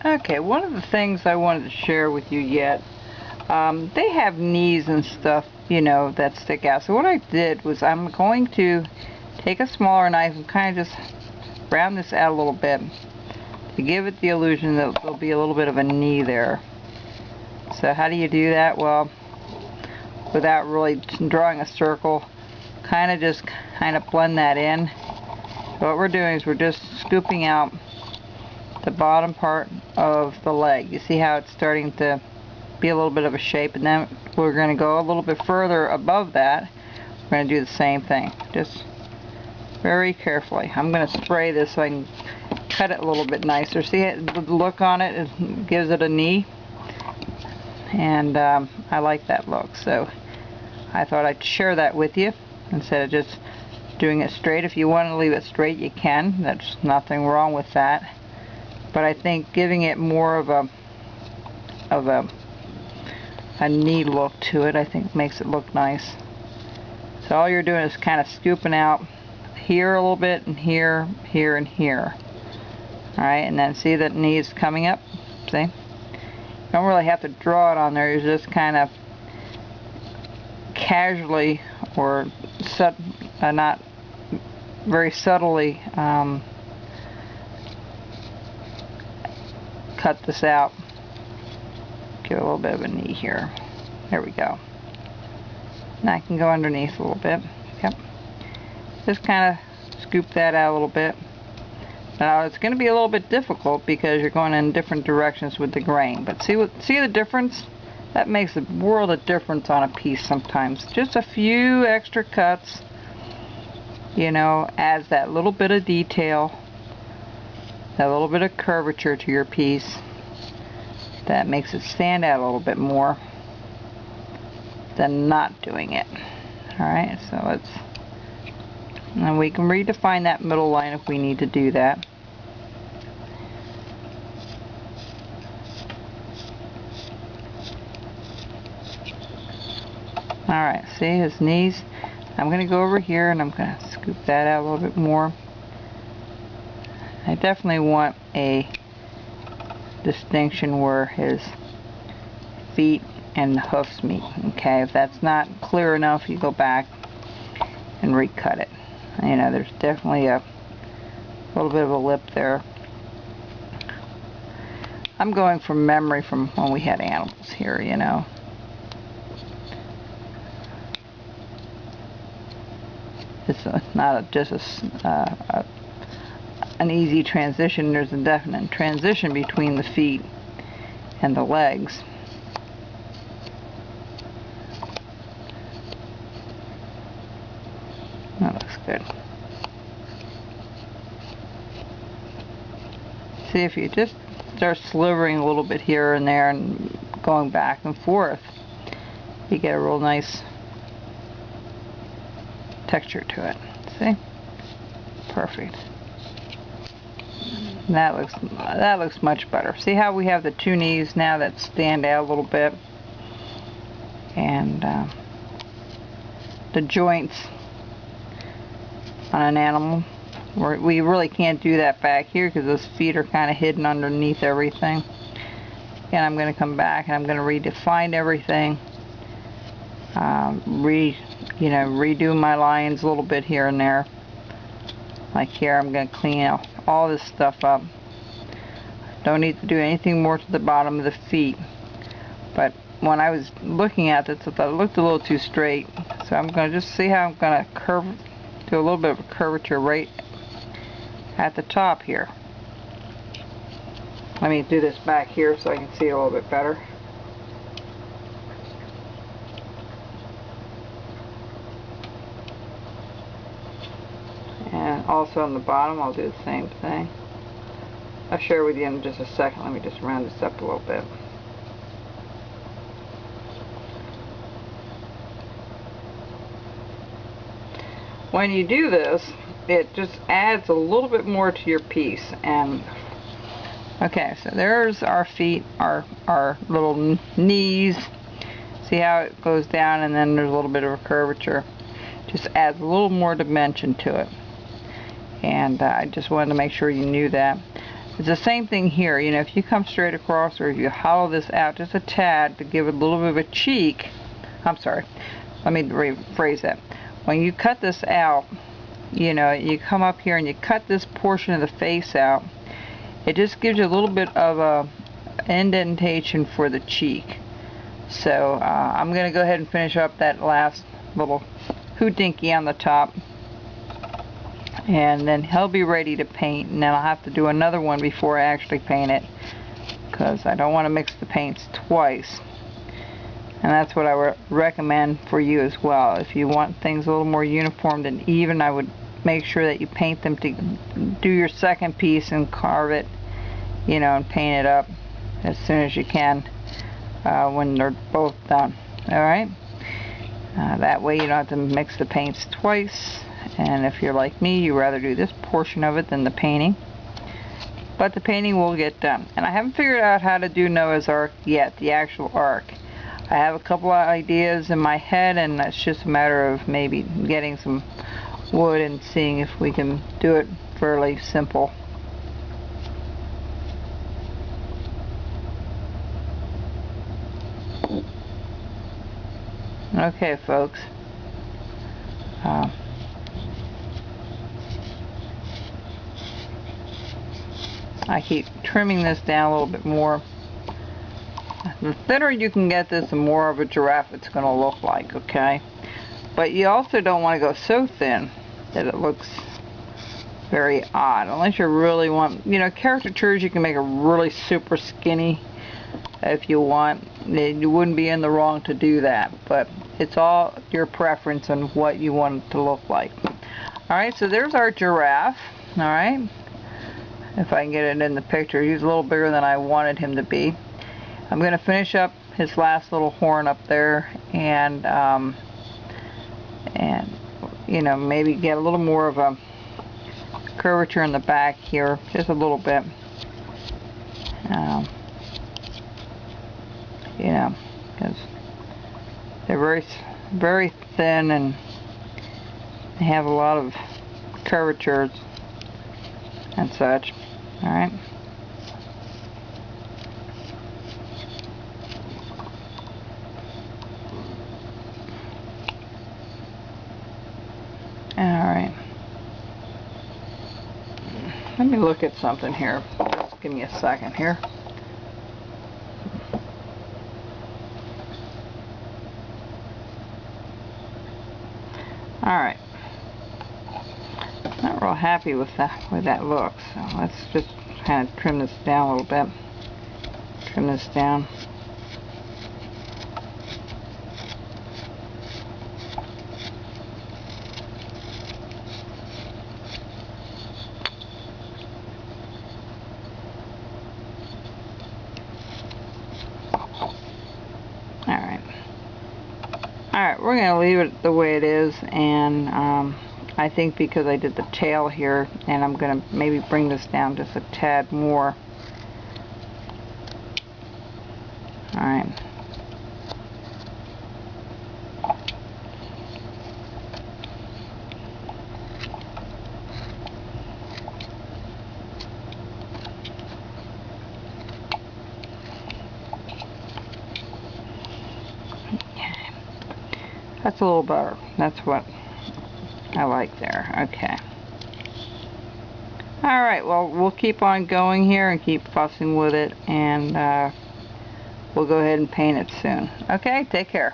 Okay, one of the things I wanted to share with you yet, they have knees and stuff, you know, that stick out. So what I did was I'm going to take a smaller knife and kind of just round this out a little bit to give it the illusion that there'll be a little bit of a knee there. So how do you do that? Well, without really drawing a circle, kind of blend that in. So what we're doing is we're just scooping out the bottom part of the leg. You see how it's starting to be a little bit of a shape, and then we're going to go a little bit further above that. We're going to do the same thing, just very carefully. I'm going to spray this so I can cut it a little bit nicer. See the look on it? It gives it a knee, and I like that look, so I thought I'd share that with you instead of just doing it straight. If you want to leave it straight, you can. There's nothing wrong with that. But I think giving it more of a knee look to it, I think makes it look nice. So all you're doing is kind of scooping out here a little bit, and here, here, and here. Alright, and then see that knee is coming up? See? You don't really have to draw it on there, you just kind of casually, or not very subtly, cut this out. Give it a little bit of a knee here. There we go. Now I can go underneath a little bit. Yep. Just kind of scoop that out a little bit. Now it's going to be a little bit difficult because you're going in different directions with the grain. But see the difference? That makes a world of difference on a piece sometimes. Just a few extra cuts, you know, adds that little bit of detail, that little bit of curvature to your piece. That makes it stand out a little bit more than not doing it. Alright, so and we can redefine that middle line if we need to do that. Alright, see his knees? I'm going to go over here and I'm going to scoop that out a little bit more. I definitely want a distinction where his feet and the hoofs meet. Okay, if that's not clear enough, you go back and recut it. You know, there's definitely a little bit of a lip there. I'm going from memory from when we had animals here, you know. It's not just an easy transition. There's a definite transition between the feet and the legs. That looks good. See, if you just start slivering a little bit here and there and going back and forth, you get a real nice texture to it. See? Perfect. That looks much better. See how we have the two knees now that stand out a little bit, and the joints on an animal. We really can't do that back here because those feet are kind of hidden underneath everything. And I'm going to come back and I'm going to redefine everything. Redo my lines a little bit here and there. Like here, I'm going to clean out all this stuff up. Don't need to do anything more to the bottom of the feet. But when I was looking at this, I thought it looked a little too straight. So I'm going to just see how I'm going to do a little bit of a curvature right at the top here. Let me do this back here so I can see it a little bit better. And also on the bottom, I'll do the same thing. I'll share with you in just a second. Let me just round this up a little bit. When you do this, it just adds a little bit more to your piece. And okay, so there's our feet, our little knees. See how it goes down, and then there's a little bit of a curvature. Just adds a little more dimension to it. And I just wanted to make sure you knew that. It's the same thing here. You know, if you come straight across, or if you hollow this out just a tad to give it a little bit of a cheek. I'm sorry, let me rephrase that. When you cut this out, you know, you come up here and you cut this portion of the face out, it just gives you a little bit of a indentation for the cheek. So I'm going to go ahead and finish up that last little hoodinky on the top, and then he'll be ready to paint, and then I'll have to do another one before I actually paint it, because I don't want to mix the paints twice. And that's what I would recommend for you as well. If you want things a little more uniform and even, I would make sure that you paint them to do your second piece and carve it, you know, and paint it up as soon as you can when they're both done. Alright? That way you don't have to mix the paints twice. And if you're like me, you rather do this portion of it than the painting. But the painting will get done. And I haven't figured out how to do Noah's Ark yet, the actual Ark. I have a couple of ideas in my head, and it's just a matter of maybe getting some wood and seeing if we can do it fairly simple. Okay, folks. I keep trimming this down a little bit more. The thinner you can get this, the more of a giraffe it's going to look like, okay? But you also don't want to go so thin that it looks very odd. Unless you really want, you know, caricatures, you can make it really super skinny if you want. You wouldn't be in the wrong to do that. But it's all your preference on what you want it to look like. Alright, so there's our giraffe. Alright. If I can get it in the picture. He's a little bigger than I wanted him to be. I'm going to finish up his last little horn up there, and you know, maybe get a little more of a curvature in the back here, just a little bit. You know, because they're very thin and they have a lot of curvatures and such. All right. Alright. Let me look at something here. Just give me a second here. Alright. Not real happy with that way that looks. So let's just kind of trim this down a little bit. Trim this down. Alright, we're going to leave it the way it is, and I think because I did the tail here, and I'm going to maybe bring this down just a tad more. Alright. That's a little better. That's what I like there. Okay. Alright, well, we'll keep on going here and keep fussing with it, and we'll go ahead and paint it soon. Okay, take care.